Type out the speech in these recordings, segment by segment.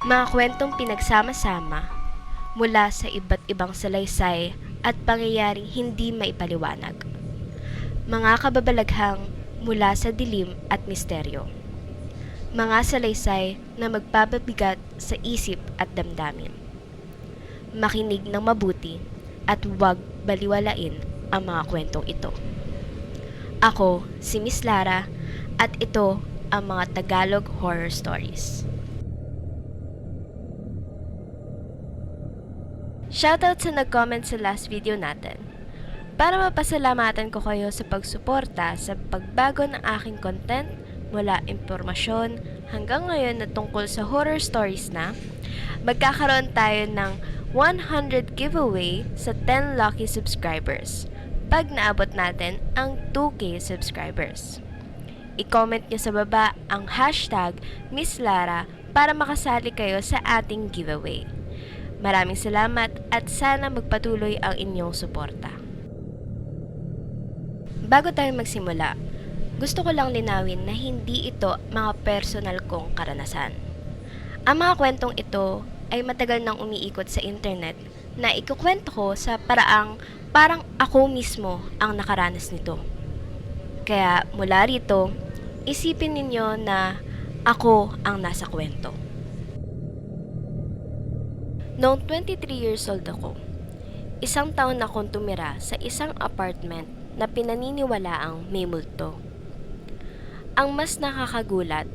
Mga kwentong pinagsama-sama mula sa iba't ibang salaysay at pangyayaring hindi maipaliwanag. Mga kababalaghang mula sa dilim at misteryo. Mga salaysay na magpapabigat sa isip at damdamin. Makinig ng mabuti at huwag baliwalain ang mga kwentong ito. Ako si Miss Lara at ito ang mga Tagalog Horror Stories. Shoutout sa nag-comment sa last video natin. Para mapasalamatan ko kayo sa pagsuporta sa pagbago ng aking content mula impormasyon hanggang ngayon na tungkol sa horror stories na, magkakaroon tayo ng 100 giveaway sa 10 lucky subscribers pag naabot natin ang 2K subscribers. I-comment nyo sa baba ang hashtag Miss Lara para makasali kayo sa ating giveaway. Maraming salamat at sana magpatuloy ang inyong suporta. Bago tayo magsimula, gusto ko lang linawin na hindi ito mga personal kong karanasan. Ang mga kwentong ito ay matagal nang umiikot sa internet na ikukwento ko sa paraang parang ako mismo ang nakaranas nito. Kaya mula rito, isipin ninyo na ako ang nasa kwento. Noong 23 years old ako, isang taon akong tumira sa isang apartment na pinaniniwalaang may multo. Ang mas nakakagulat,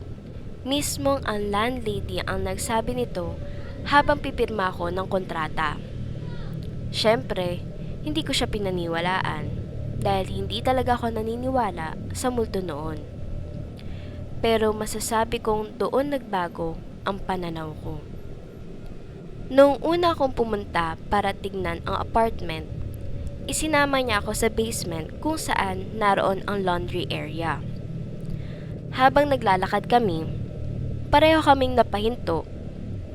mismong ang landlady ang nagsabi nito habang pipirma ako ng kontrata. Siyempre, hindi ko siya pinaniwalaan dahil hindi talaga ako naniniwala sa multo noon. Pero masasabi kong doon nagbago ang pananaw ko. Noong una akong pumunta para tignan ang apartment, isinama niya ako sa basement kung saan naroon ang laundry area. Habang naglalakad kami, pareho kaming napahinto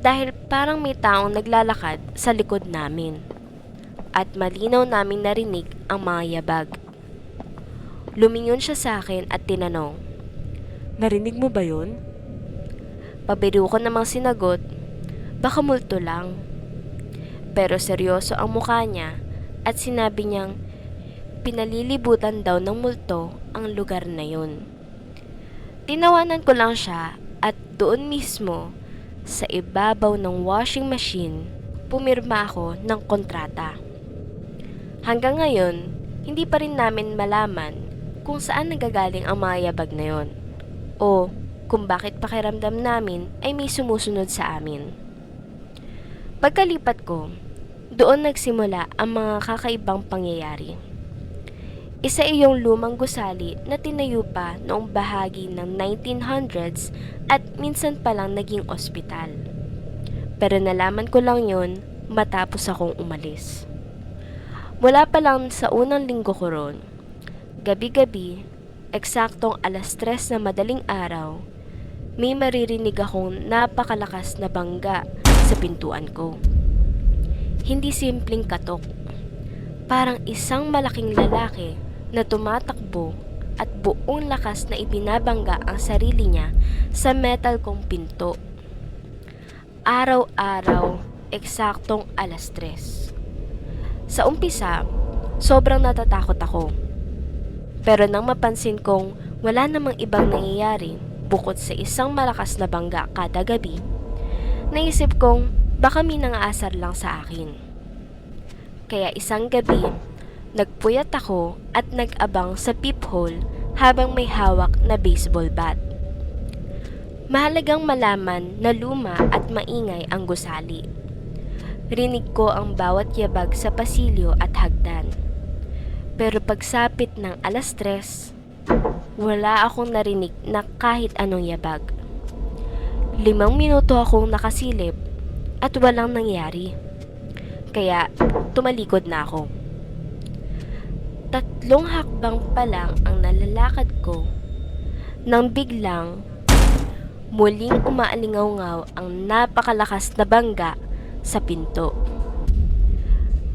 dahil parang may taong naglalakad sa likod namin at malinaw naming narinig ang mga yabag. Lumingon siya sa akin at tinanong, Narinig mo ba yun? Pabiro ko namang sinagot, baka multo lang. Pero seryoso ang mukha niya at sinabi niyang pinalilibutan daw ng multo ang lugar na yun. Tinawanan ko lang siya at doon mismo sa ibabaw ng washing machine pumirma ako ng kontrata. Hanggang ngayon, hindi pa rin namin malaman kung saan nagagaling ang mga yabag na yon o kung bakit pakiramdam namin ay may sumusunod sa amin. Pagkalipat ko, doon nagsimula ang mga kakaibang pangyayari. Isa iyong lumang gusali na tinayo pa noong bahagi ng 1900s at minsan pa lang naging ospital. Pero nalaman ko lang yon matapos akong umalis. Mula pa lang sa unang linggo ko ron, gabi-gabi, eksaktong 3:00 na madaling araw, may maririnig akong napakalakas na bangga sa pintuan ko. Hindi simpleng katok. Parang isang malaking lalaki na tumatakbo at buong lakas na ibinabangga ang sarili niya sa metal kong pinto. Araw-araw, eksaktong 3:00. Sa umpisa, sobrang natatakot ako. Pero nang mapansin kong wala namang ibang nangyayari bukod sa isang malakas na bangga kada gabi, naisip kong baka may nangaasar lang sa akin. Kaya isang gabi, nagpuyat ako at nag-abang sa peephole habang may hawak na baseball bat. Mahalagang malaman na luma at maingay ang gusali. Rinig ko ang bawat yabag sa pasilyo at hagdan. Pero pagsapit ng 3:00, wala akong narinig na kahit anong yabag. 5 minuto akong nakasilip at walang nangyari. Kaya tumalikod na ako. 3 hakbang pa lang ang nalalakad ko nang biglang muling umaalingaw-ngaw ang napakalakas na bangga sa pinto.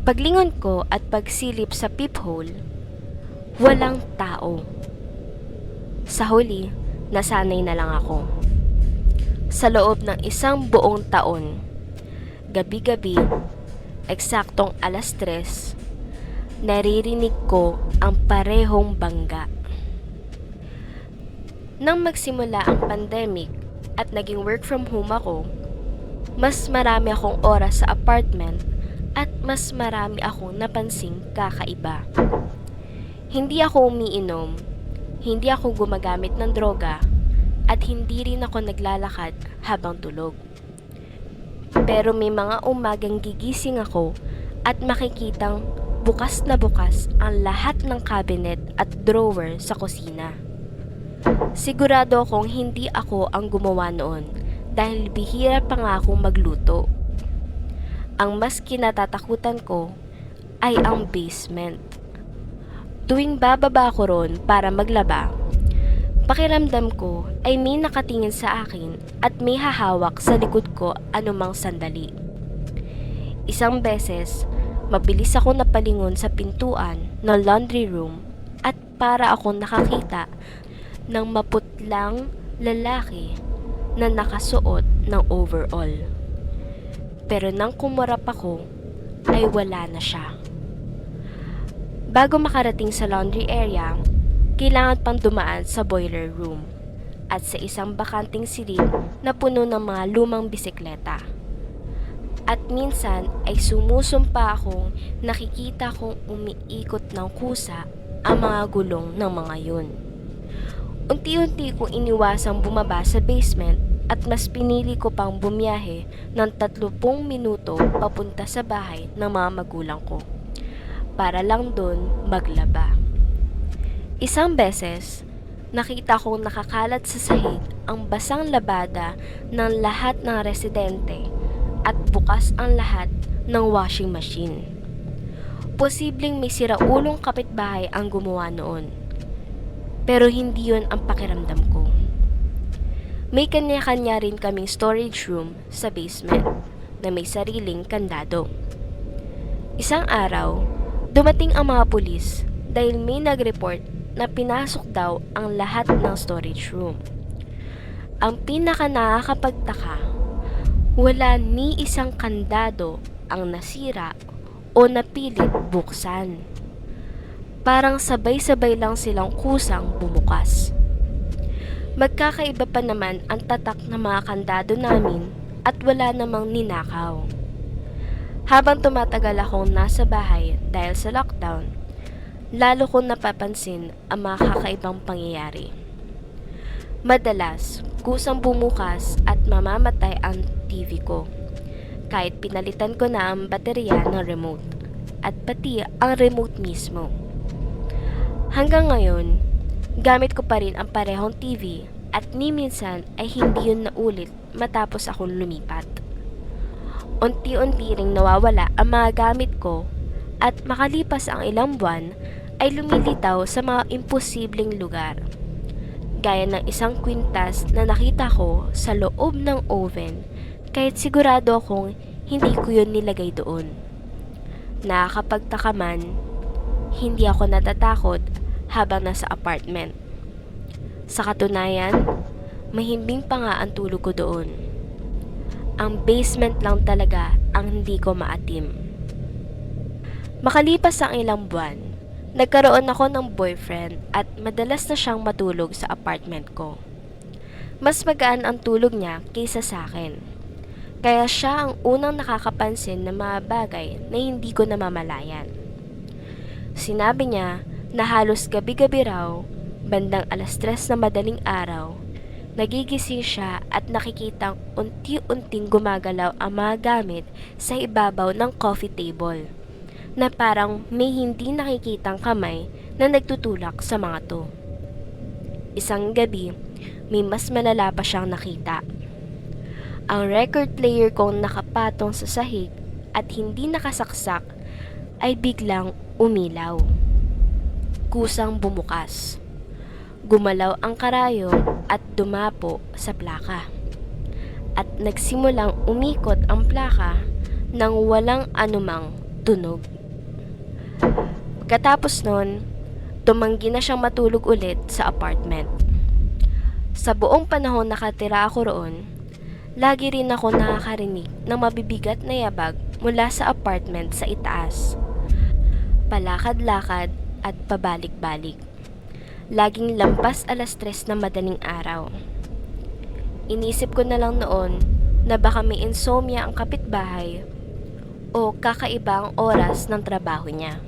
Paglingon ko at pagsilip sa peephole, walang tao. Sa huli, nasanay na lang ako. Sa loob ng isang buong taon, gabi-gabi, eksaktong 3:00, naririnig ko ang parehong bangga. Nang magsimula ang pandemic at naging work from home ako, mas marami akong oras sa apartment at mas marami akong napansing kakaiba. Hindi ako umiinom, hindi ako gumagamit ng droga, at hindi rin ako naglalakad habang tulog. Pero may mga umagang gigising ako at makikitang bukas na bukas ang lahat ng cabinet at drawer sa kusina. Sigurado akong hindi ako ang gumawa noon dahil bihira pa nga akong magluto. Ang mas kinatatakutan ko ay ang basement. Tuwing bababa ko ron para maglaba, pakiramdam ko ay may nakatingin sa akin at may hahawak sa likod ko anumang sandali. Isang beses, mabilis ako napalingon sa pintuan ng laundry room at para akong nakakita ng maputlang lalaki na nakasuot ng overall. Pero nang kumurap ako, ay wala na siya. Bago makarating sa laundry area, kailangan pang dumaan sa boiler room at sa isang bakanting silid na puno ng mga lumang bisikleta. At minsan ay sumusumpa akong nakikita kong umiikot ng kusa ang mga gulong ng mga yun. Unti-unti kong iniwasang bumaba sa basement at mas pinili ko pang bumiyahe ng 30 minuto papunta sa bahay ng mga magulang ko para lang doon maglaba. Isang beses, nakita kong nakakalat sa sahig ang basang labada ng lahat ng residente at bukas ang lahat ng washing machine. Posibleng may siraulong kapitbahay ang gumawa noon. Pero hindi yun ang pakiramdam ko. May kanya-kanya rin kaming storage room sa basement na may sariling kandado. Isang araw, dumating ang mga pulis dahil may nag-report na pinasok daw ang lahat ng storage room. Ang pinaka nakakapagtaka, wala ni isang kandado ang nasira o napilit buksan. Parang sabay-sabay lang silang kusang bumukas. Magkakaiba pa naman ang tatak ng mga kandado namin at wala namang ninakaw. Habang tumatagal akong nasa bahay dahil sa lockdown, lalo kong napapansin ang mga kakaibang pangyayari. Madalas, kusang bumukas at mamamatay ang TV ko. Kahit pinalitan ko na ang baterya ng remote at pati ang remote mismo. Hanggang ngayon, gamit ko pa rin ang parehong TV at ni minsan ay hindi yun naulit matapos akong lumipat. Unti-unti ring nawawala ang mga gamit ko at makalipas ang ilang buwan ay lumilitaw sa mga imposibleng lugar. Gaya ng isang kwintas na nakita ko sa loob ng oven kahit sigurado akong hindi ko yun nilagay doon. Nakakapagtaka man, hindi ako natatakot habang nasa apartment. Sa katunayan, mahimbing pa nga ang tulog ko doon. Ang basement lang talaga ang hindi ko maatim. Makalipas ang ilang buwan, nagkaroon ako ng boyfriend at madalas na siyang matulog sa apartment ko. Mas magaan ang tulog niya kaysa sa akin. Kaya siya ang unang nakakapansin ng mga bagay na hindi ko namamalayan. Sinabi niya na halos gabi-gabi raw, bandang 3:00 na madaling araw, nagigising siya at nakikitang unti-unting gumagalaw ang mga gamit sa ibabaw ng coffee table, na parang may hindi nakikitang kamay na nagtutulak sa mga to. Isang gabi, may mas malala pa siyang nakita. Ang record player kong nakapatong sa sahig at hindi nakasaksak ay biglang umilaw. Kusang bumukas. Gumalaw ang karayom at dumapo sa plaka. At nagsimulang umikot ang plaka nang walang anumang tunog. Pagkatapos nun, tumanggi na siyang matulog ulit sa apartment. Sa buong panahon nakatira ako roon, lagi rin ako nakakarinig ng mabibigat na yabag mula sa apartment sa itaas. Palakad-lakad at pabalik-balik. Laging lampas 3:00 ng madaling araw. Inisip ko na lang noon na baka may insomnia ang kapitbahay o kakaiba ang oras ng trabaho niya.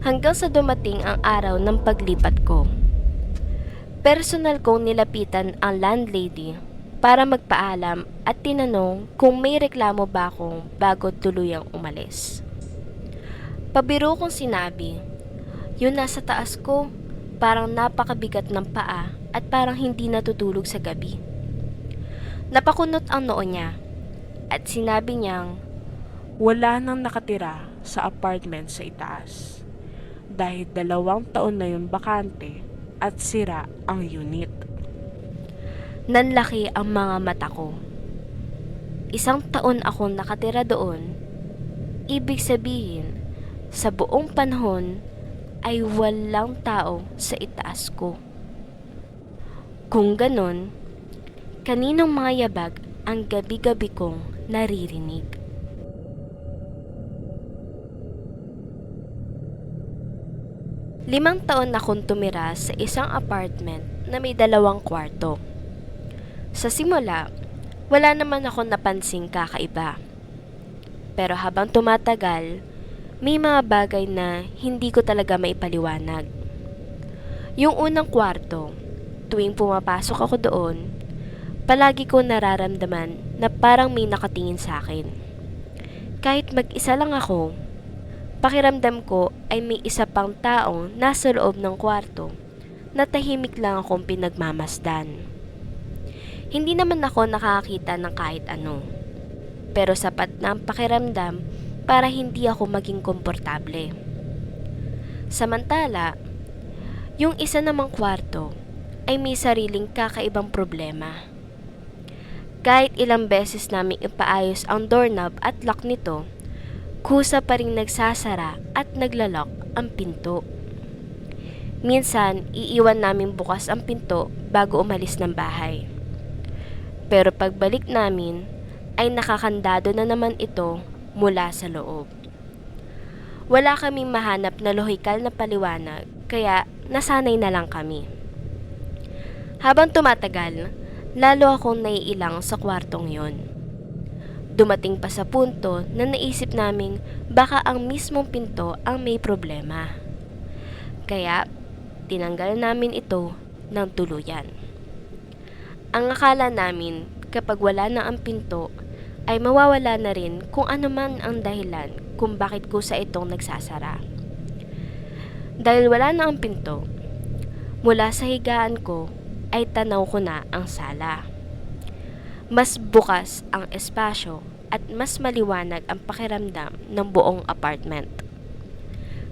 Hanggang sa dumating ang araw ng paglipat ko. Personal kong nilapitan ang landlady para magpaalam at tinanong kung may reklamo ba akong bago tuluyang umalis. Pabiro kong sinabi, yun nasa taas ko, parang napakabigat ng paa at parang hindi natutulog sa gabi. Napakunot ang noo niya at sinabi niyang, Wala nang nakatira sa apartment sa itaas. Dahil 2 taon na yun bakante at sira ang unit. nanlaki ang mga mata ko. 1 taon akong nakatira doon. Ibig sabihin, sa buong panahon ay walang tao sa itaas ko. Kung ganon, kaninong mga yabag ang gabi-gabi kong naririnig? Limang taon akong tumira sa isang apartment na may 2 kwarto. Sa simula, wala naman akong napansing kakaiba. Pero habang tumatagal, may mga bagay na hindi ko talaga maipaliwanag. Yung unang kwarto, tuwing pumapasok ako doon, palagi ko nararamdaman na parang may nakatingin sa akin. Kahit mag-isa lang ako, pakiramdam ko ay may isa pang taong nasa loob ng kwarto na tahimik lang akong pinagmamasdan. Hindi naman ako nakakita ng kahit ano, pero sapat na ang pakiramdam para hindi ako maging komportable. Samantala, yung isa namang kwarto ay may sariling kakaibang problema. Kahit ilang beses namin ipaayos ang doorknob at lock nito, kusa pa rin nagsasara at naglalak ang pinto. Minsan, iiwan namin bukas ang pinto bago umalis ng bahay. Pero pagbalik namin, ay nakakandado na naman ito mula sa loob. Wala kaming mahanap na lohikal na paliwanag, kaya nasanay na lang kami. Habang tumatagal, lalo akong naiilang sa kwartong yon. Dumating pa sa punto na naisip naming baka ang mismong pinto ang may problema. Kaya, tinanggal namin ito ng tuluyan. Ang akala namin kapag wala na ang pinto ay mawawala na rin kung ano man ang dahilan kung bakit kusa itong nagsasara. Dahil wala na ang pinto, mula sa higaan ko ay tanaw ko na ang sala. Mas bukas ang espasyo at mas maliwanag ang pakiramdam ng buong apartment.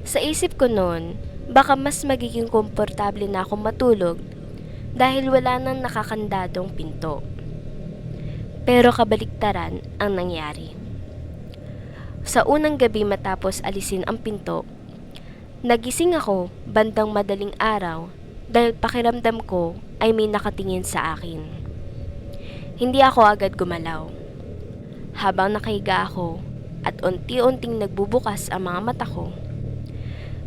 Sa isip ko noon, baka mas magiging komportable na akong matulog dahil wala nang nakakandadong pinto. Pero kabaliktaran ang nangyari. Sa unang gabi matapos alisin ang pinto, nagising ako bandang madaling araw dahil pakiramdam ko ay may nakatingin sa akin. Hindi ako agad gumalaw. Habang nakahiga ako at unti-unting nagbubukas ang mga mata ko,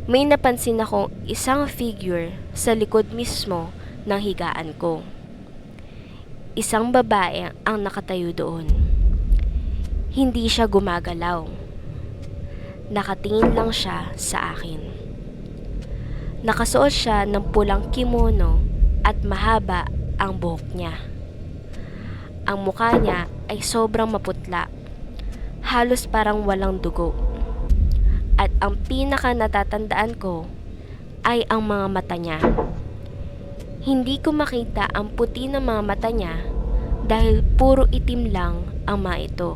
may napansin akong isang figure sa likod mismo ng higaan ko. Isang babae ang nakatayo doon. Hindi siya gumagalaw. Nakatingin lang siya sa akin. Nakasuot siya ng pulang kimono at mahaba ang buhok niya. Ang mukha niya ay sobrang maputla, halos parang walang dugo. At ang pinaka natatandaan ko ay ang mga mata niya. Hindi ko makita ang puti ng mga mata niya dahil puro itim lang ang mga ito.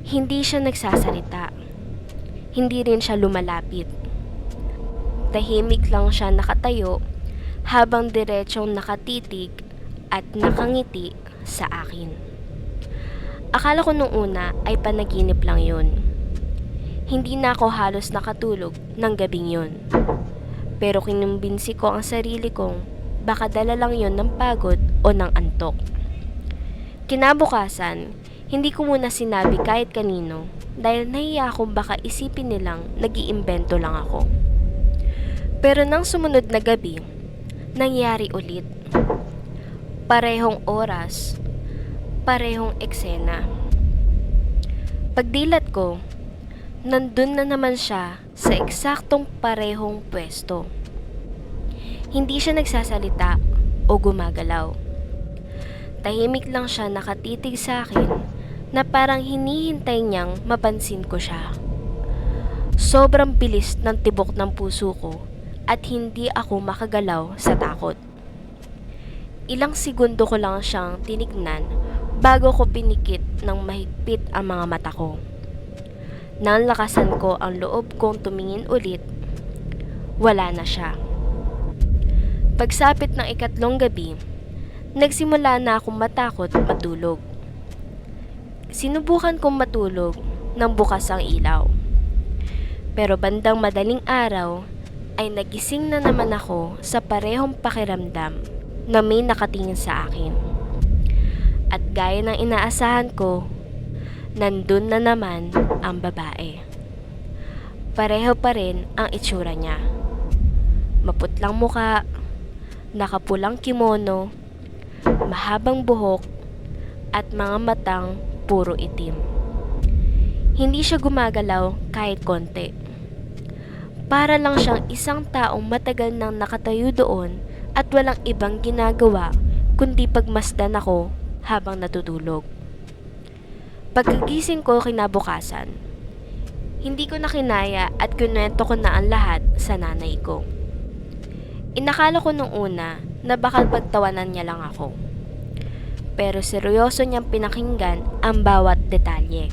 Hindi siya nagsasalita. Hindi rin siya lumalapit. Tahimik lang siya nakatayo habang diretsong nakatitig at nakangiti sa akin. Akala ko nung una ay panaginip lang yun. Hindi na ako halos nakatulog ng gabing yun. Pero kinumbinsi ko ang sarili kong baka dala lang yon ng pagod o ng antok. Kinabukasan, hindi ko muna sinabi kahit kanino dahil nahiya akong baka isipin nilang nag-iimbento lang ako. Pero nang sumunod na gabi, nangyari ulit. Parehong oras, parehong eksena. Pagdilat ko, nandun na naman siya sa eksaktong parehong pwesto. Hindi siya nagsasalita o gumagalaw. Tahimik lang siya nakatitig sa akin na parang hinihintay niyang mapansin ko siya. Sobrang bilis ng tibok ng puso ko at hindi ako makagalaw sa takot. Ilang segundo ko lang siyang tinignan bago ko pinikit ng mahigpit ang mga mata ko. Nang lakasan ko ang loob kong tumingin ulit, wala na siya. Pagsapit ng ikatlong gabi, nagsimula na akong matakot matulog. Sinubukan kong matulog nang bukas ang ilaw. Pero bandang madaling araw ay nagising na naman ako sa parehong pakiramdam na may nakatingin sa akin. At gaya ng inaasahan ko, nandun na naman ang babae. Pareho pa rin ang itsura niya. Maputlang muka, nakapulang kimono, mahabang buhok, at mga matang puro itim. Hindi siya gumagalaw kahit konti. Para lang siyang isang taong matagal nang nakatayo doon at walang ibang ginagawa kundi pagmasdan ako habang natutulog. Pagkagising ko kinabukasan, hindi ko na kinaya at kinuwento ko na ang lahat sa nanay ko. Inakala ko nung una na baka pagtawanan niya lang ako. Pero seryoso niyang pinakinggan ang bawat detalye.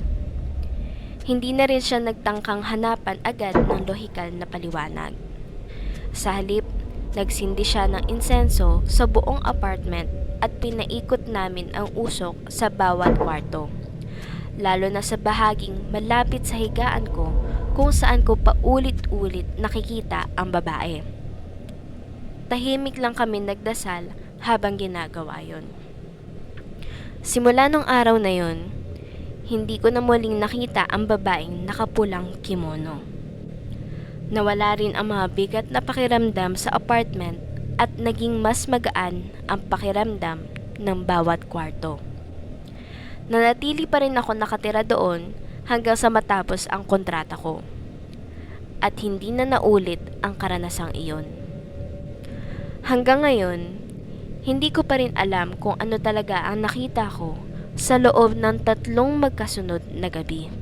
Hindi na rin siya nagtangkang hanapan agad ng lohikal na paliwanag. Sa halip, nagsindi siya ng insenso sa buong apartment at pinaikot namin ang usok sa bawat kwarto. Lalo na sa bahaging malapit sa higaan ko kung saan ko paulit-ulit nakikita ang babae. Tahimik lang kami nagdasal habang ginagawa yon. Simula nung araw na yon, hindi ko na muling nakita ang babaeng nakapulang kimono. Nawala rin ang mga bigat na pakiramdam sa apartment at naging mas magaan ang pakiramdam ng bawat kwarto. Nanatili pa rin ako nakatira doon hanggang sa matapos ang kontrata ko. At hindi na naulit ang karanasang iyon. Hanggang ngayon, hindi ko pa rin alam kung ano talaga ang nakita ko sa loob ng 3 magkasunod na gabi.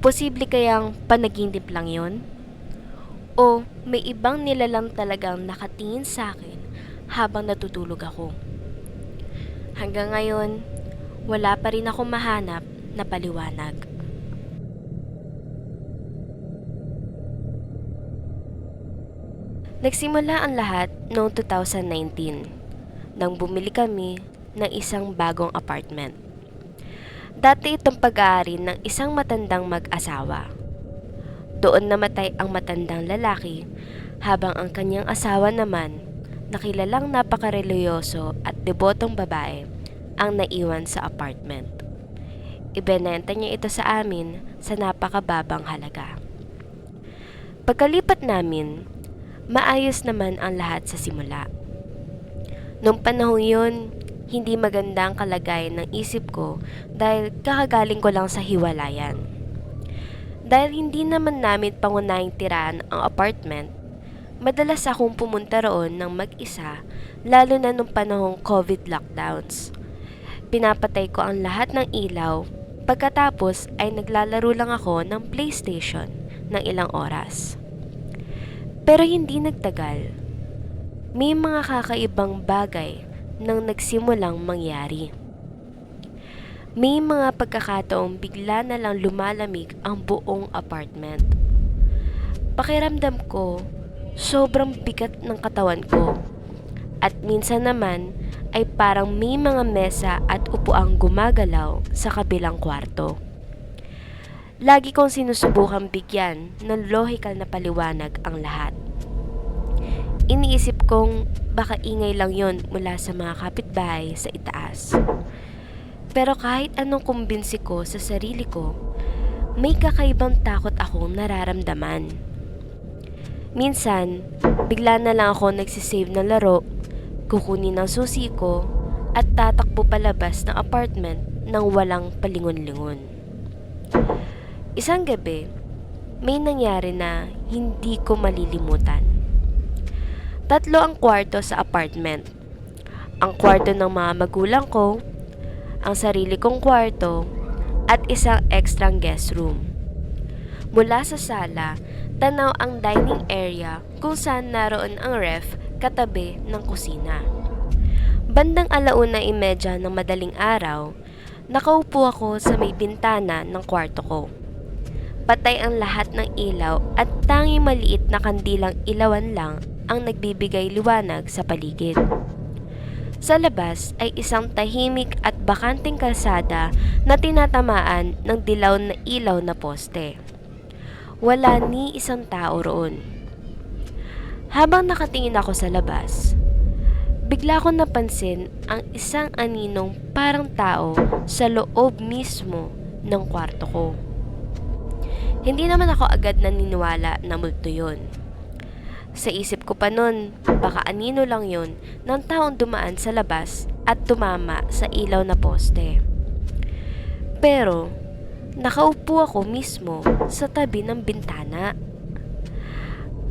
Posible kayang panaginip lang yon? O may ibang nilalang talagang nakatingin sa akin habang natutulog ako? Hanggang ngayon, wala pa rin ako mahanap na paliwanag. Nagsimula ang lahat noong 2019 nang bumili kami ng isang bagong apartment. Dati itong pag-aari ng isang matandang mag-asawa. Doon namatay ang matandang lalaki habang ang kanyang asawa naman, nakilalang napakareliyoso at debotong babae, ang naiwan sa apartment. Ibinenta niya ito sa amin sa napakababang halaga. Pagkalipat namin, maayos naman ang lahat sa simula. Noong panahon yun, hindi maganda ang kalagayan ng isip ko dahil kakagaling ko lang sa hiwalayan. Dahil hindi naman namin pangunahing tirahan ang apartment, madalas akong pumunta roon ng mag-isa lalo na nung panahong COVID lockdowns. Pinapatay ko ang lahat ng ilaw, pagkatapos ay naglalaro lang ako ng PlayStation ng ilang oras. Pero hindi nagtagal, may mga kakaibang bagay nang nagsimulang mangyari. May mga pagkakataong bigla na lang lumalamig ang buong apartment. Pakiramdam ko, sobrang bigat ng katawan ko. At minsan naman ay parang may mga mesa at upuang gumagalaw sa kabilang kwarto. Lagi kong sinusubukang bigyan ng lohikal na paliwanag ang lahat. Iniisip kong baka ingay lang yon mula sa mga kapitbahay sa itaas. Pero kahit anong kumbinsi ko sa sarili ko, may kakaibang takot akong nararamdaman. Minsan, bigla na lang ako nagsisave ng laro, kukunin ang susi ko, at tatakbo palabas ng apartment nang walang palingon-lingon. Isang gabi, may nangyari na hindi ko malilimutan. 3 ang kwarto sa apartment. Ang kwarto ng mga magulang ko, ang sarili kong kwarto, at isang extrang guest room. Mula sa sala, tanaw ang dining area kung saan naroon ang ref katabi ng kusina. Bandang 1:30 ng madaling araw, nakaupo ako sa may bintana ng kwarto ko. Patay ang lahat ng ilaw at tanging maliit na kandilang ilawan lang ang nagbibigay liwanag sa paligid. Sa labas ay isang tahimik at bakanting kalsada na tinatamaan ng dilaw na ilaw na poste. Wala ni isang tao roon. Habang nakatingin ako sa labas, bigla ko napansin ang isang aninong parang tao sa loob mismo ng kwarto ko. Hindi naman ako agad naniniwala na multo yun. Sa isip ko pa nun, baka anino lang yun ng taong dumaan sa labas at tumama sa ilaw na poste. Pero, nakaupo ako mismo sa tabi ng bintana.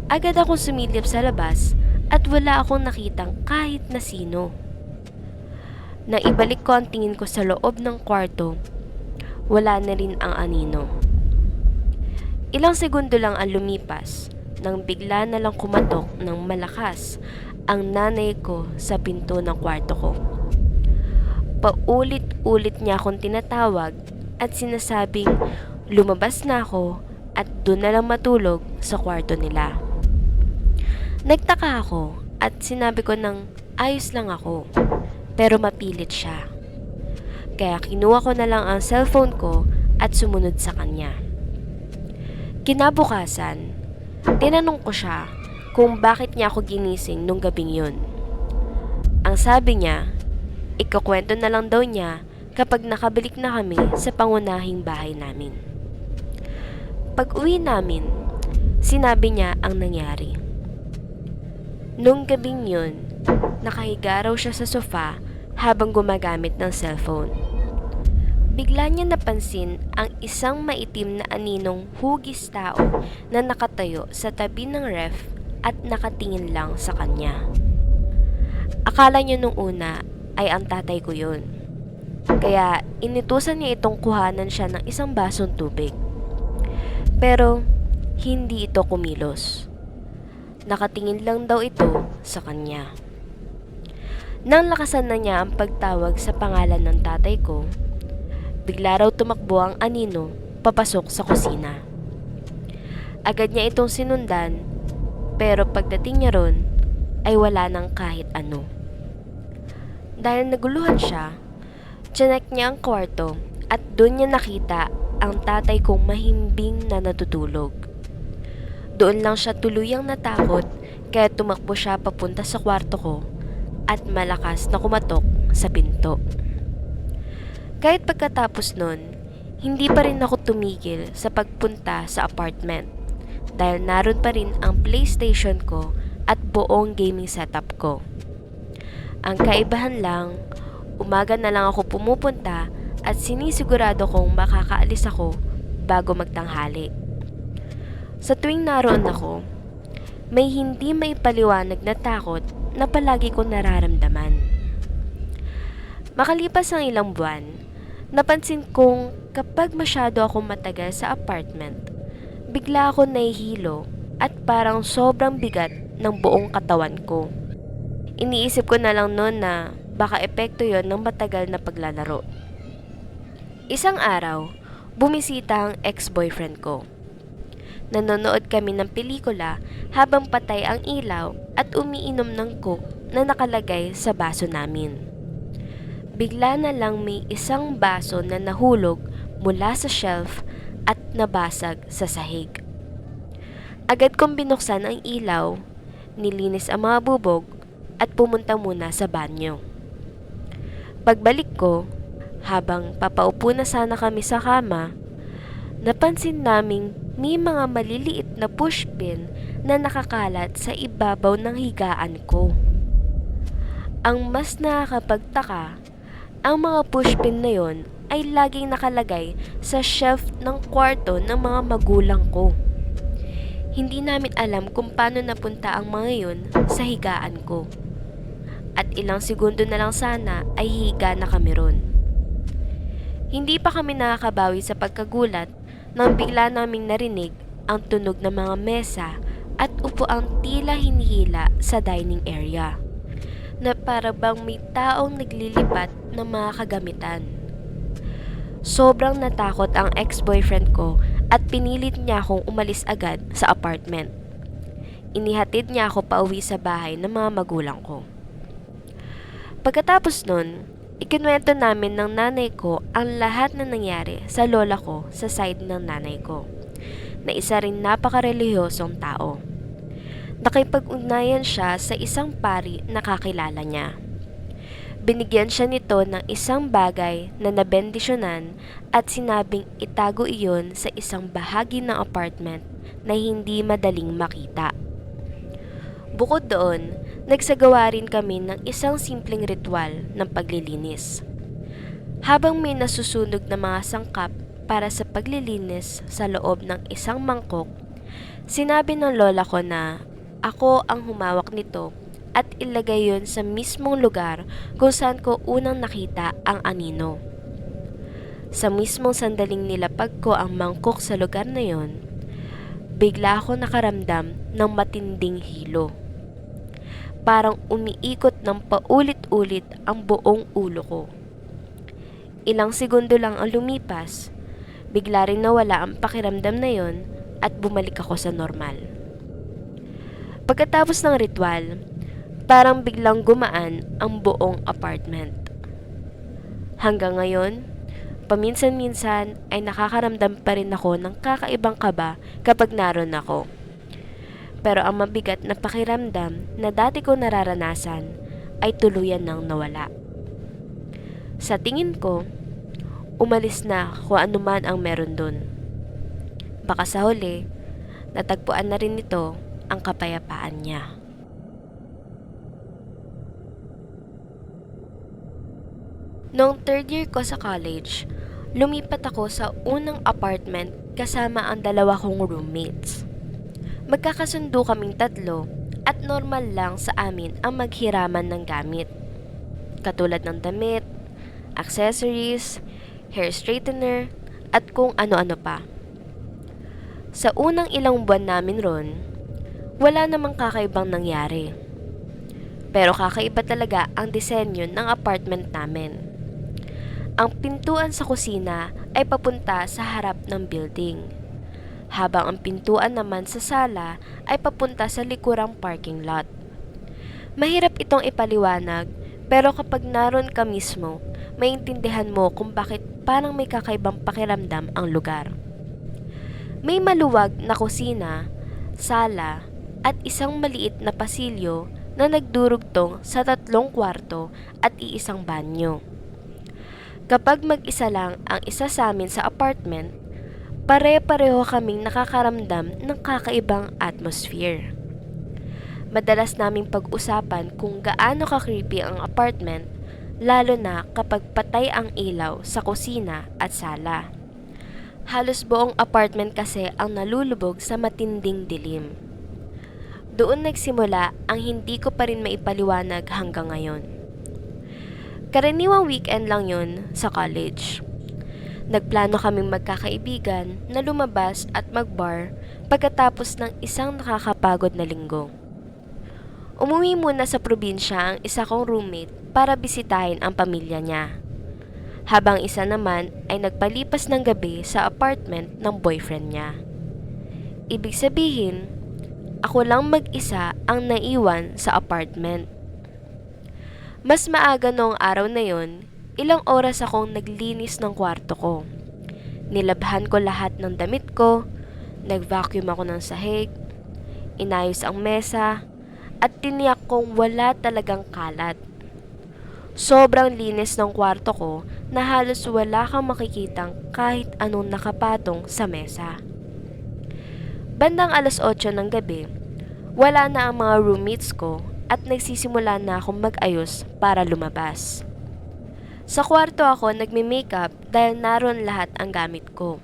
Agad akong sumilip sa labas at wala akong nakitang kahit na sino. Nang ibalik ko ang tingin ko sa loob ng kwarto, wala na rin ang anino. Ilang segundo lang ang lumipas nang bigla na lang kumatok ng malakas ang nanay ko sa pinto ng kwarto ko. Paulit-ulit niya akong tinatawag at sinasabing lumabas na ako at doon na lang matulog sa kwarto nila. Nagtaka ako at sinabi ko ng ayos lang ako, pero mapilit siya. Kaya kinuha ko na lang ang cellphone ko at sumunod sa kanya. Kinabukasan, tinanong ko siya kung bakit niya ako ginising nung gabing yun. Ang sabi niya, ikukwento na lang daw niya kapag nakabalik na kami sa pangunahing bahay namin. Pag uwi namin, sinabi niya ang nangyari. Nung gabing yun, nakahiga raw siya sa sofa habang gumagamit ng cellphone. Bigla niya napansin ang isang maitim na aninong hugis tao na nakatayo sa tabi ng ref at nakatingin lang sa kanya. Akala niya nung una ay ang tatay ko yun. Kaya inutusan niya itong kuhanan siya ng isang basong tubig. Pero hindi ito kumilos. Nakatingin lang daw ito sa kanya. Nang lakasan na niya ang pagtawag sa pangalan ng tatay ko, bigla raw tumakbo ang anino papasok sa kusina. Agad niya itong sinundan, pero pagdating niya ron ay wala nang kahit ano. Dahil naguluhan siya, tiyanak niya ang kwarto at doon niya nakita ang tatay kong mahimbing na natutulog. Doon lang siya tuluyang natakot kaya tumakbo siya papunta sa kwarto ko at malakas na kumatok sa pinto. Kahit pagkatapos nun, hindi pa rin ako tumigil sa pagpunta sa apartment dahil naroon pa rin ang PlayStation ko at buong gaming setup ko. Ang kaibahan lang, umaga na lang ako pumupunta at sinisigurado kong makakaalis ako bago magtanghali. Sa tuwing naroon ako, may hindi maipaliwanag na takot na palagi ko nararamdaman. Makalipas ang ilang buwan, napansin kong kapag masyado akong matagal sa apartment, bigla ako nahihilo at parang sobrang bigat ng buong katawan ko. Iniisip ko na lang noon na baka epekto yon ng matagal na paglalaro. Isang araw, bumisita ang ex-boyfriend ko. Nanonood kami ng pelikula habang patay ang ilaw at umiinom ng coke na nakalagay sa baso namin. Bigla na lang may isang baso na nahulog mula sa shelf at nabasag sa sahig. Agad kong binuksan ang ilaw, nilinis ang mga bubog at pumunta muna sa banyo. Pagbalik ko, Habang papaupo na sana kami sa kama, napansin naming may mga maliliit na pushpin na nakakalat sa ibabaw ng higaan ko. Ang mas nakakapagtaka, ang mga pushpin na yon ay laging nakalagay sa shelf ng kwarto ng mga magulang ko. Hindi namin alam kung paano napunta ang mga yon sa higaan ko. At ilang segundo na lang sana ay higa na kami ron. Hindi pa kami nakakabawi sa pagkagulat nang bigla naming narinig ang tunog ng mga mesa at upuang tila hinihila sa dining area, na para bang may taong naglilipat ng mga kagamitan. Sobrang natakot ang ex-boyfriend ko at pinilit niya akong umalis agad sa apartment. Inihatid niya ako pauwi sa bahay ng mga magulang ko. Pagkatapos nun, ikinuwento namin ng nanay ko ang lahat na nangyari sa lola ko sa side ng nanay ko, na isa rin napakarelihiyosong tao. Nakipag-ugnayan siya sa isang pari na kakilala niya. Binigyan siya nito ng isang bagay na nabendisyonan at sinabing itago iyon sa isang bahagi ng apartment na hindi madaling makita. Bukod doon, nagsagawa rin kami ng isang simpleng ritual ng paglilinis. Habang may nasusunog na mga sangkap para sa paglilinis sa loob ng isang mangkok, sinabi ng lola ko na ako ang humawak nito at ilagay yon sa mismong lugar kung saan ko unang nakita ang anino. Sa mismong sandaling nilapag ko ang mangkok sa lugar na yon, bigla ako nakaramdam ng matinding hilo. Parang umiikot ng paulit-ulit ang buong ulo ko. Ilang segundo lang ang lumipas, bigla rin nawala ang pakiramdam na yon at bumalik ako sa normal. Pagkatapos ng ritual, parang biglang gumaan ang buong apartment. Hanggang ngayon, paminsan-minsan ay nakakaramdam pa rin ako ng kakaibang kaba kapag naroon ako. Pero ang mabigat na pakiramdam na dati ko nararanasan ay tuluyan nang nawala. Sa tingin ko, umalis na kung ano man ang meron dun. Baka sa huli, natagpuan na rin nito ang kapayapaan niya. Noong third year ko sa college, lumipat ako sa unang apartment kasama ang dalawa kong roommates. Magkakasundo kaming tatlo at normal lang sa amin ang maghiraman ng gamit. Katulad ng damit, accessories, hair straightener, at kung ano-ano pa. Sa unang ilang buwan namin ron, wala namang kakaibang nangyari. Pero kakaiba talaga ang disenyo ng apartment namin. Ang pintuan sa kusina ay papunta sa harap ng building, habang ang pintuan naman sa sala ay papunta sa likurang parking lot. Mahirap itong ipaliwanag, pero kapag naroon ka mismo, maintindihan mo kung bakit parang may kakaibang pakiramdam ang lugar. May maluwag na kusina, sala, at isang maliit na pasilyo na nagdurugtong sa 3 kwarto at iisang banyo. Kapag mag-isa lang ang isa sa amin sa apartment, pare-pareho kaming nakakaramdam ng kakaibang atmosphere. Madalas naming pag-usapan kung gaano ka-creepy ang apartment, lalo na kapag patay ang ilaw sa kusina at sala. Halos buong apartment kasi ang nalulubog sa matinding dilim. Doon nagsimula ang hindi ko pa rin maipaliwanag hanggang ngayon. Karaniwang weekend lang yun sa college. Nagplano kaming magkakaibigan na lumabas at mag-bar pagkatapos ng isang nakakapagod na linggo. Umuwi muna sa probinsya ang isa kong roommate para bisitahin ang pamilya niya, habang isa naman ay nagpalipas ng gabi sa apartment ng boyfriend niya. Ibig sabihin, ako lang mag-isa ang naiwan sa apartment. Mas maaga noong araw na yon, ilang oras akong naglinis ng kwarto ko. Nilabhan ko lahat ng damit ko, nag-vacuum ako ng sahig, inayos ang mesa, at tiniyak kong wala talagang kalat. Sobrang linis ng kwarto ko na halos wala kang makikitang kahit anong nakapatong sa mesa. Bandang 8:00 ng gabi, wala na ang mga roommates ko at nagsisimula na akong mag-ayos para lumabas. Sa kwarto ako nagme-makeup dahil naroon lahat ang gamit ko.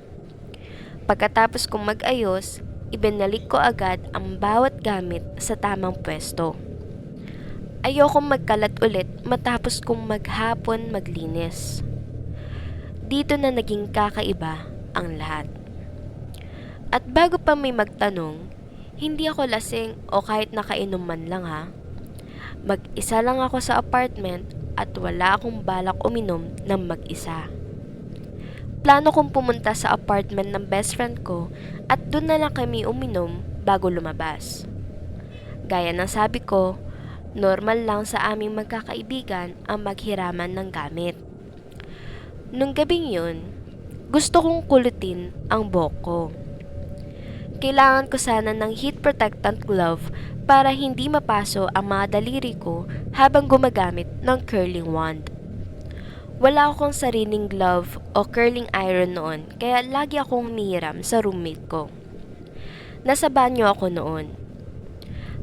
Pagkatapos kong mag-ayos, ibinalik ko agad ang bawat gamit sa tamang pwesto. Ayokong magkalat ulit matapos kong maghapon maglinis. Dito na naging kakaiba ang lahat. At bago pa may magtanong, hindi ako lasing o kahit nakainom man lang ha. Mag-isa lang ako sa apartment at wala akong balak uminom ng mag-isa. Plano kong pumunta sa apartment ng best friend ko at doon na lang kami uminom bago lumabas. Gaya ng sabi ko, normal lang sa aming magkakaibigan ang maghiraman ng gamit. Nung gabing yun, gusto kong kulutin ang buhok ko. Kailangan ko sana ng heat protectant glove para hindi mapaso ang mga daliri ko habang gumagamit ng curling wand. Wala akong sariling glove o curling iron noon kaya lagi akong humihiram sa roommate ko. Nasa banyo ako noon.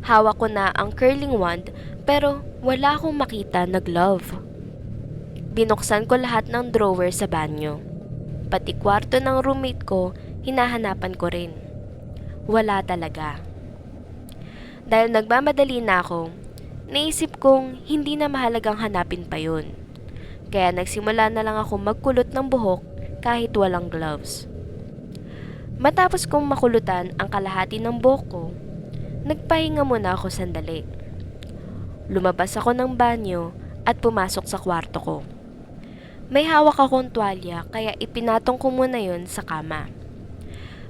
Hawak ko na ang curling wand pero wala akong makita na glove. Binuksan ko lahat ng drawer sa banyo. Pati kwarto ng roommate ko, hinahanapan ko rin. Wala talaga. Dahil nagmamadali na ako, naisip kong hindi na mahalagang hanapin pa yun. Kaya nagsimula na lang ako magkulot ng buhok kahit walang gloves. Matapos kong makulutan ang kalahati ng buhok ko, nagpahinga muna ako sandali. Lumabas ako ng banyo at pumasok sa kwarto ko. May hawak akong tuwalya kaya ipinatong ko muna yon sa kama.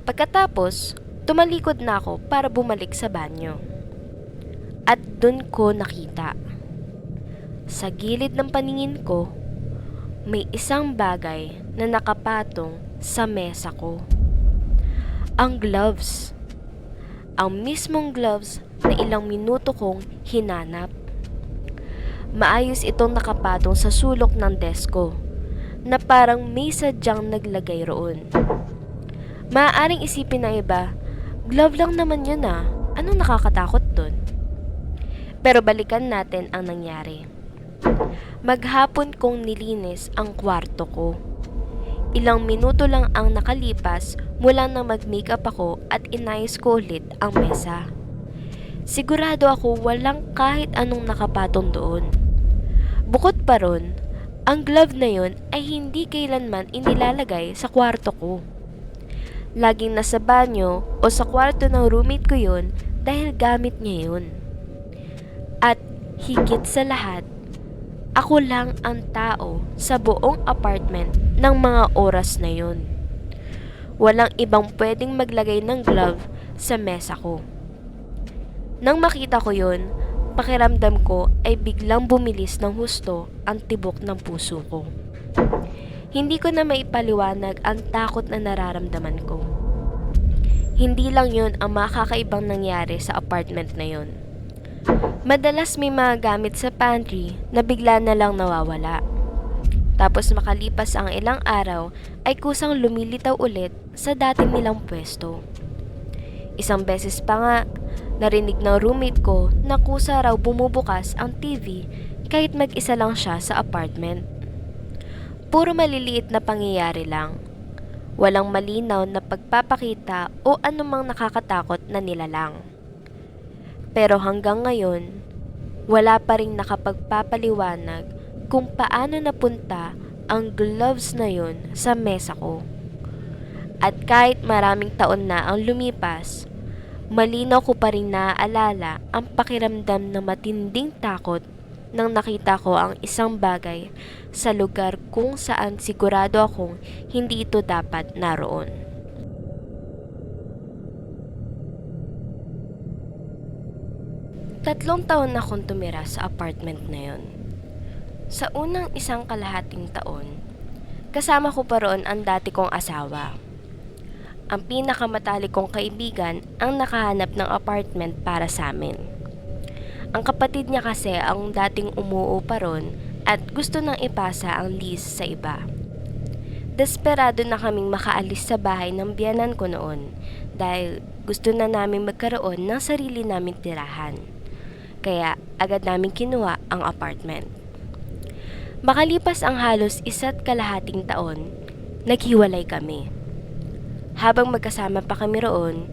Pagkatapos, tumalikod na ako para bumalik sa banyo. At dun ko nakita. Sa gilid ng paningin ko, may isang bagay na nakapatong sa mesa ko. Ang gloves. Ang mismong gloves na ilang minuto kong hinanap. Maayos itong nakapatong sa sulok ng desk ko, na parang may sadyang naglagay roon. Maaaring isipin ng iba, glove lang naman yun ah, anong nakakatakot dun? Pero balikan natin ang nangyari. Maghapon kong nilinis ang kwarto ko. Ilang minuto lang ang nakalipas mula nang mag-makeup ako at inayos ko ulit ang mesa. Sigurado ako walang kahit anong nakapatong doon. Bukod pa ron, ang glove na yon ay hindi kailanman inilalagay sa kwarto ko. Laging nasa banyo o sa kwarto ng roommate ko yon dahil gamit niya yun. At higit sa lahat, ako lang ang tao sa buong apartment ng mga oras na yun. Walang ibang pwedeng maglagay ng glove sa mesa ko. Nang makita ko yun, pakiramdam ko ay biglang bumilis ng husto ang tibok ng puso ko. Hindi ko na maipaliwanag ang takot na nararamdaman ko. Hindi lang yun ang makakaibang nangyari sa apartment na yun. Madalas may mga gamit sa pantry na bigla na lang nawawala. Tapos makalipas ang ilang araw ay kusang lumilitaw ulit sa dating nilang pwesto. Isang beses pa nga, narinig ng roommate ko na kusa raw bumubukas ang TV kahit mag-isa lang siya sa apartment. Puro maliliit na pangyayari lang. Walang malinaw na pagpapakita o anumang nakakatakot na nilalang. Pero hanggang ngayon, wala pa ring nakapagpapaliwanag kung paano napunta ang gloves na yon sa mesa ko. At kahit maraming taon na ang lumipas, malinaw ko pa rin naaalala ang pakiramdam ng matinding takot nang nakita ko ang isang bagay sa lugar kung saan sigurado akong hindi ito dapat naroon. Tatlong taon na akong tumira sa apartment na yon. Sa unang isang kalahating taon, kasama ko pa roon ang dati kong asawa. Ang pinakamatalik kong kaibigan ang nakahanap ng apartment para sa amin. Ang kapatid niya kasi ang dating umuupa roon at gusto nang ipasa ang lease sa iba. Desperado na kaming makaalis sa bahay ng biyanan ko noon dahil gusto na namin magkaroon ng sarili naming tirahan. Kaya agad namin kinuha ang apartment. Makalipas ang halos 1.5 taon, naghiwalay kami. Habang magkasama pa kami roon,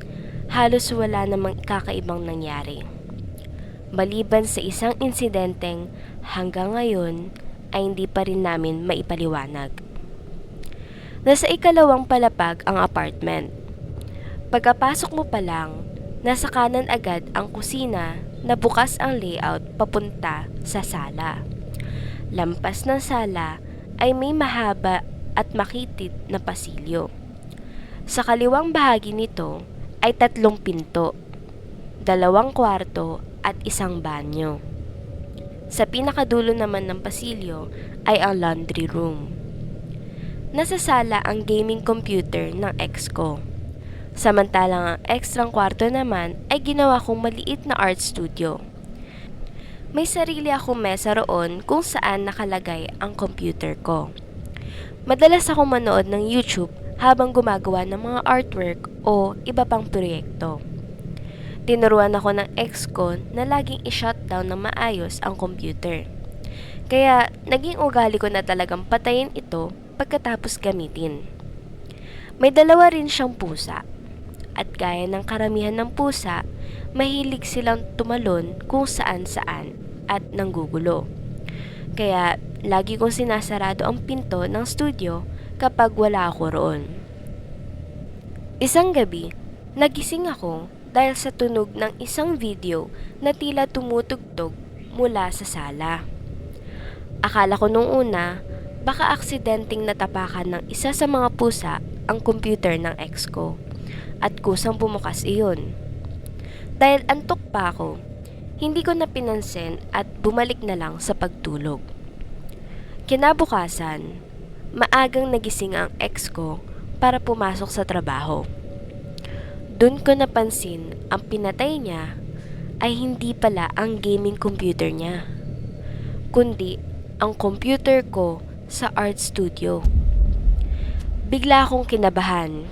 halos wala namang kakaibang nangyari. Maliban sa isang insidenteng hanggang ngayon ay hindi pa rin namin maipaliwanag. Nasa 2nd palapag ang apartment. Pagkapasok mo pa lang, nasa kanan agad ang kusina na bukas ang layout papunta sa sala. Lampas ng sala ay may mahaba at makitid na pasilyo. Sa kaliwang bahagi nito ay 3 pinto, 2 kwarto at 1 banyo. Sa pinakadulo naman ng pasilyo ay ang laundry room. Nasa sala ang gaming computer ng ex ko. Samantalang ang ekstrang kwarto naman ay ginawa kong maliit na art studio. May sarili akong mesa roon kung saan nakalagay ang computer ko. Madalas akong manood ng YouTube habang gumagawa ng mga artwork o iba pang proyekto. Tinuruan ako ng ex ko na laging i-shutdown ng maayos ang computer. Kaya naging ugali ko na talagang patayin ito pagkatapos gamitin. May 2 rin siyang pusa. At gaya ng karamihan ng pusa, mahilig silang tumalon kung saan-saan at nanggugulo. Kaya lagi kong sinasarado ang pinto ng studio kapag wala ako roon. Isang gabi, nagising ako dahil sa tunog ng isang video na tila tumutugtog mula sa sala. Akala ko nung una, baka aksidenteng natapakan ng isa sa mga pusa ang computer ng ex ko at kusang bumukas iyon. Dahil antok pa ako, hindi ko na pinansin at bumalik na lang sa pagtulog. Kinabukasan, maagang nagising ang ex ko para pumasok sa trabaho. Doon ko napansin ang pinatay niya ay hindi pala ang gaming computer niya, kundi ang computer ko sa art studio. Bigla akong kinabahan.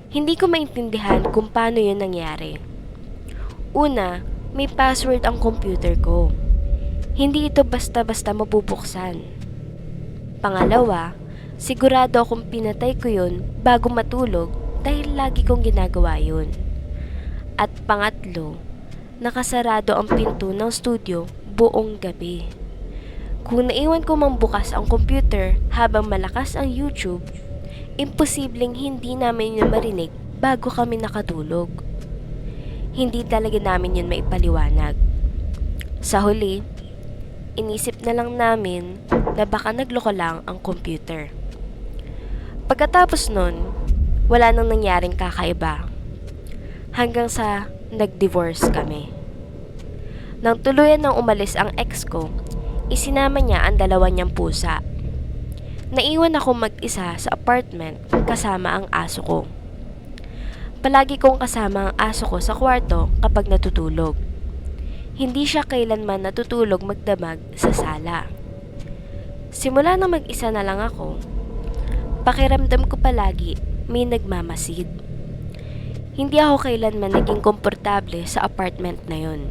Hindi ko maintindihan kung paano yun nangyari. Una, may password ang computer ko. Hindi ito basta-basta mabubuksan. Pangalawa, sigurado akong pinatay ko yun bago matulog dahil lagi kong ginagawa yun. At pangatlo, nakasarado ang pinto ng studio buong gabi. Kung naiwan ko mang bukas ang computer habang malakas ang YouTube, imposibleng hindi namin yun marinig bago kami nakatulog. Hindi talaga namin yun maipaliwanag. Sa huli, inisip na lang namin na baka nagloko lang ang computer. Pagkatapos nun, wala nang nangyaring kakaiba. Hanggang sa nag-divorce kami. Nang tuluyan nang umalis ang ex ko, isinama niya ang 2 niyang pusa. Naiwan ako mag-isa sa apartment kasama ang aso ko. Palagi kong kasama ang aso ko sa kwarto kapag natutulog. Hindi siya kailanman natutulog magdamag sa sala. Simula na mag-isa na lang ako, pakiramdam ko palagi may nagmamasid. Hindi ako kailanman naging komportable sa apartment na yon.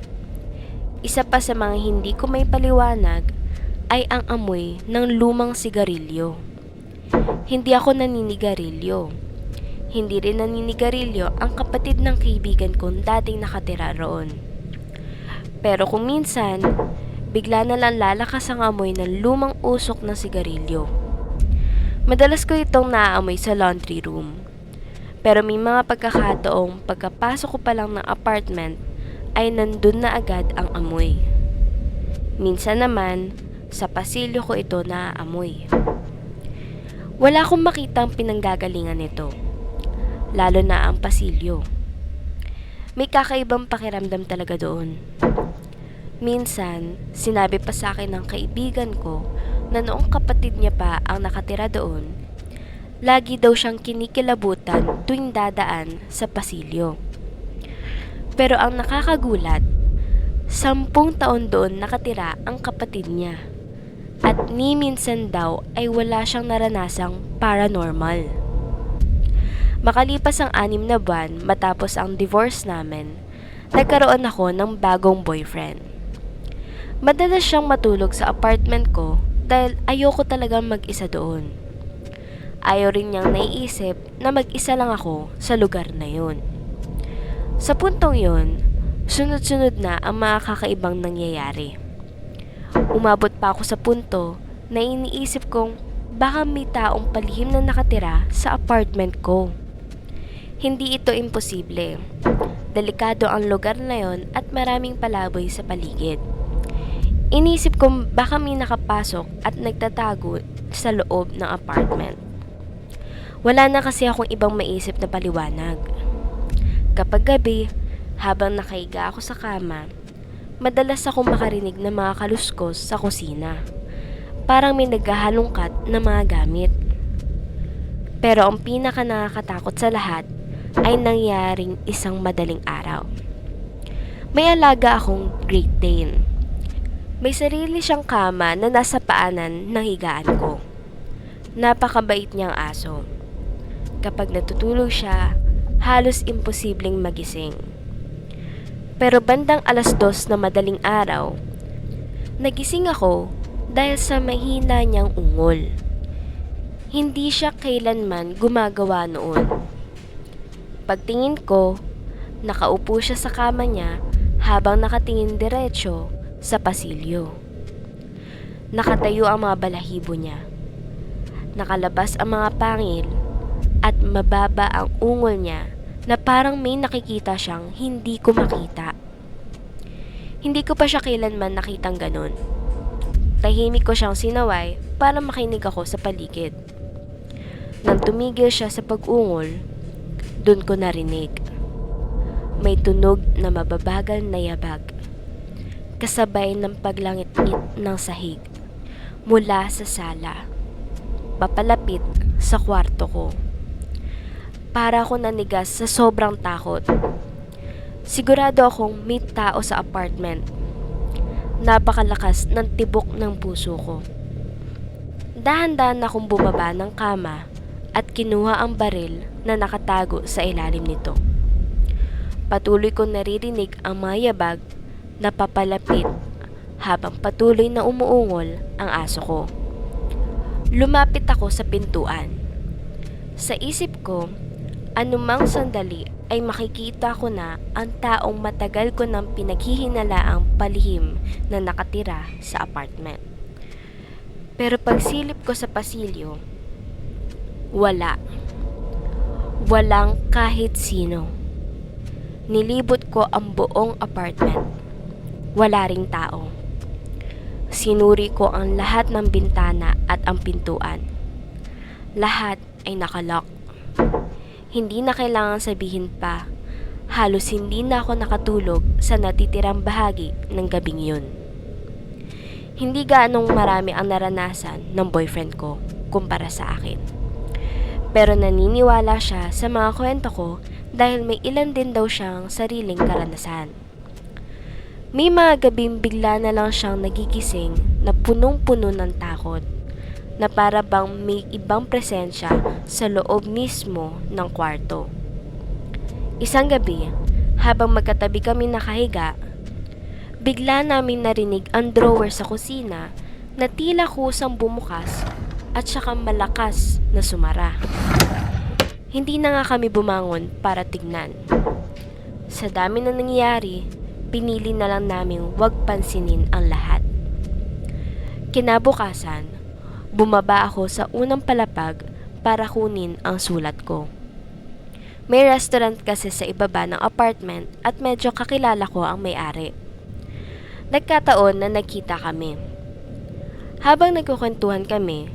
Isa pa sa mga hindi ko may paliwanag ay ang amoy ng lumang sigarilyo. Hindi ako naninigarilyo. Hindi rin naninigarilyo ang kapatid ng kaibigan kong dating nakatira roon. Pero kung minsan, bigla na lang lalakas ang amoy ng lumang usok ng sigarilyo. Madalas ko itong naaamoy sa laundry room. Pero may mga pagkakataong pagkapasok ko pa lang ng apartment ay nandun na agad ang amoy. Minsan naman, sa pasilyo ko ito naaamoy. Wala akong makitang pinanggagalingan nito, lalo na ang pasilyo. May kakaibang pakiramdam talaga doon. Minsan, sinabi pa sa akin ng kaibigan ko na noong kapatid niya pa ang nakatira doon, lagi daw siyang kinikilabutan tuwing dadaan sa pasilyo. Pero ang nakakagulat, 10 taon doon nakatira ang kapatid niya at ni minsan daw ay wala siyang naranasang paranormal. Makalipas ang 6 na buwan matapos ang divorce namin, nagkaroon ako ng bagong boyfriend. Madalas siyang matulog sa apartment ko dahil ayoko talagang mag-isa doon. Ayaw rin niyang naiisip na mag-isa lang ako sa lugar na yun. Sa puntong yun, sunod-sunod na ang mga kakaibang nangyayari. Umabot pa ako sa punto na iniisip kong baka may taong palihim na nakatira sa apartment ko. Hindi ito imposible. Delikado ang lugar na yon at maraming palaboy sa paligid. Inisip kong baka may nakapasok at nagtatago sa loob ng apartment. Wala na kasi akong ibang maisip na paliwanag. Kapag gabi, habang nakahiga ako sa kama, madalas akong makarinig ng mga kaluskos sa kusina. Parang may naghahalongkat na mga gamit. Pero ang pinaka nakakatakot sa lahat ay nangyaring isang madaling araw. May alaga akong Great Dane. May sarili siyang kama na nasa paanan ng higaan ko. Napakabait niyang aso. Kapag natutulog siya, halos imposibleng magising. Pero bandang 2:00 na madaling araw, nagising ako dahil sa mahina niyang ungol. Hindi siya kailanman gumagawa noon. Pagtingin ko, nakaupo siya sa kama niya habang nakatingin diretsyo sa pasilyo. Nakatayo ang mga balahibo niya. Nakalabas ang mga pangil at mababa ang ungol niya na parang may nakikita siyang hindi ko makita. Hindi ko pa siya kailanman nakitang ganun. Tahimik ko siyang sinaway para makinig ako sa paligid. Nang tumigil siya sa pag-ungol, dun ko narinig. May tunog na mababagal na yabag, kasabay ng paglangit-ngit ng sahig mula sa sala, papalapit sa kwarto ko. Para ako nanigas sa sobrang takot. Sigurado akong may tao sa apartment. Napakalakas ng tibok ng puso ko. Dahan-dahan akong bumaba ng kama at kinuha ang baril na nakatago sa ilalim nito. Patuloy kong naririnig ang mga yabag na papalapit habang patuloy na umuungol ang aso ko. Lumapit ako sa pintuan. Sa isip ko, anumang sandali ay makikita ko na ang taong matagal ko nang pinaghihinalaang palihim na nakatira sa apartment. Pero pagsilip ko sa pasilyo, wala. Walang kahit sino. Nilibot ko ang buong apartment. Wala ring tao. Sinuri ko ang lahat ng bintana at ang pintuan. Lahat ay nakalock. Hindi na kailangan sabihin pa, halos hindi na ako nakatulog sa natitirang bahagi ng gabing yun. Hindi gaanong marami ang naranasan ng boyfriend ko kumpara sa akin. Pero naniniwala siya sa mga kwento ko dahil may ilan din daw siyang sariling karanasan. May mga gabing bigla na lang siyang nagigising na punong-puno ng takot, na para bang may ibang presensya sa loob mismo ng kwarto. Isang gabi, habang magkatabi kami nakahiga, bigla namin narinig ang drawer sa kusina na tila kusang bumukas at saka malakas na sumara. Hindi na nga kami bumangon para tignan. Sa dami na nangyayari, pinili na lang namin wag pansinin ang lahat. Kinabukasan, bumaba ako sa unang palapag para kunin ang sulat ko. May restaurant kasi sa ibaba ng apartment at medyo kakilala ko ang may-ari. Nagkataon na nagkita kami. Habang nagkukwentuhan kami,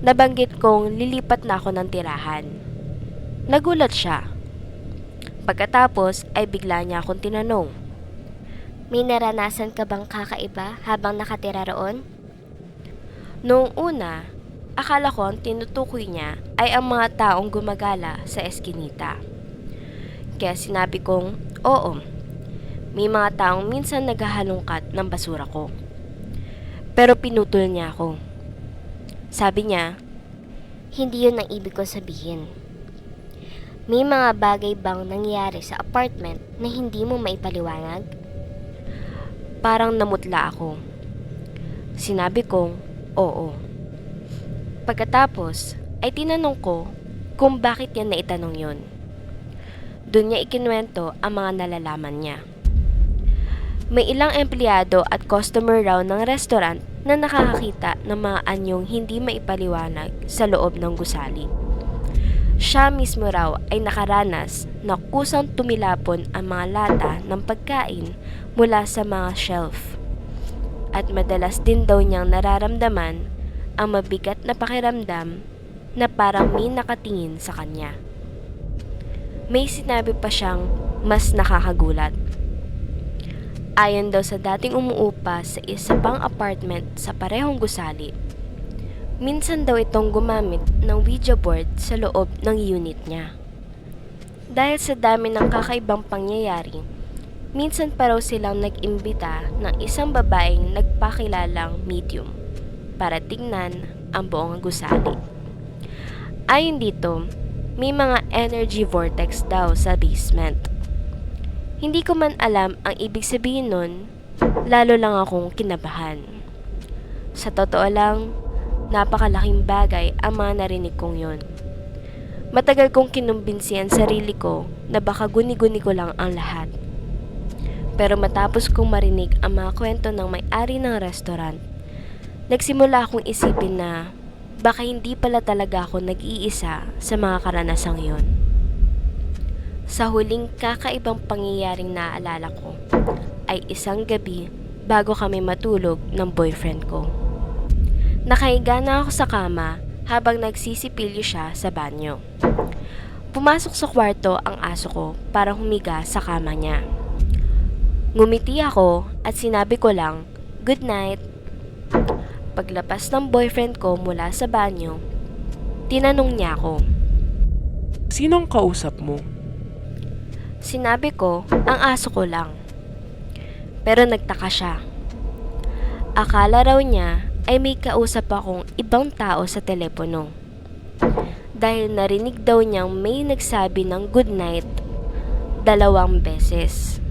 nabanggit kong lilipat na ako ng tirahan. Nagulat siya. Pagkatapos ay bigla niya akong tinanong, May naranasan ka bang kakaiba habang nakatira roon? noong una, akala ko ang tinutukoy niya ay ang mga taong gumagala sa eskinita. Kaya sinabi kong, oo, may mga taong minsan naghahalongkat ng basura ko. Pero pinutol niya ako. Sabi niya, Hindi yun ang ibig kong sabihin. May mga bagay bang nangyari sa apartment na hindi mo maipaliwanag? parang namutla ako. Sinabi kong, oo. Pagkatapos, ay tinanong ko kung bakit niya naitanong yun. Doon niya ikinuwento ang mga nalalaman niya. May ilang empleyado at customer raw ng restaurant na nakakakita ng mga anyong hindi maipaliwanag sa loob ng gusali. Siya mismo raw ay nakaranas na kusang tumilapon ang mga lata ng pagkain mula sa mga shelf. At madalas din daw niyang nararamdaman ang mabigat na pakiramdam na parang may nakatingin sa kanya. May sinabi pa siyang mas nakakagulat. Ayon daw sa dating umuupa sa isa pang apartment sa parehong gusali, minsan daw itong gumamit ng Ouija board sa loob ng unit niya. Dahil sa dami ng kakaibang pangyayari, minsan pa raw silang nag-imbita ng isang babaeng nagpakilalang medium para tingnan ang buong gusali. Ayon dito, may mga energy vortex daw sa basement. Hindi ko man alam ang ibig sabihin nun, lalo lang akong kinabahan. Sa totoo lang, napakalaking bagay ang mga narinig kong yon. Matagal kong kinumbinsi ang sarili ko na baka guni-guni ko lang ang lahat. Pero matapos kong marinig ang mga kwento ng may-ari ng restaurant, nagsimula akong isipin na baka hindi pala talaga ako nag-iisa sa mga karanasang yon. Sa huling kakaibang pangyayaring naaalala ko ay isang gabi bago kami matulog ng boyfriend ko. Nakahiga na ako sa kama habang nagsisipilyo siya sa banyo. Pumasok sa kwarto ang aso ko para humiga sa kama niya. Ngumiti ako at sinabi ko lang, "Good night." Paglabas ng boyfriend ko mula sa banyo, tinanong niya ako. Sinong kausap mo? Sinabi ko, ang aso ko lang. Pero nagtaka siya. Akala raw niya ay may kausap akong ibang tao sa telepono. Dahil narinig daw niyang may nagsabi ng good night 2 beses.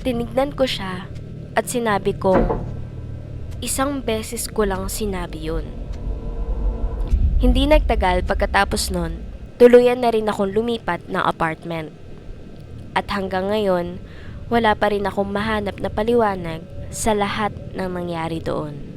Tinignan ko siya at sinabi ko, 1 beses ko lang sinabi yun. Hindi nagtagal pagkatapos nun, tuluyan na rin akong lumipat ng apartment. At hanggang ngayon, wala pa rin akong mahanap na paliwanag sa lahat ng nangyari doon.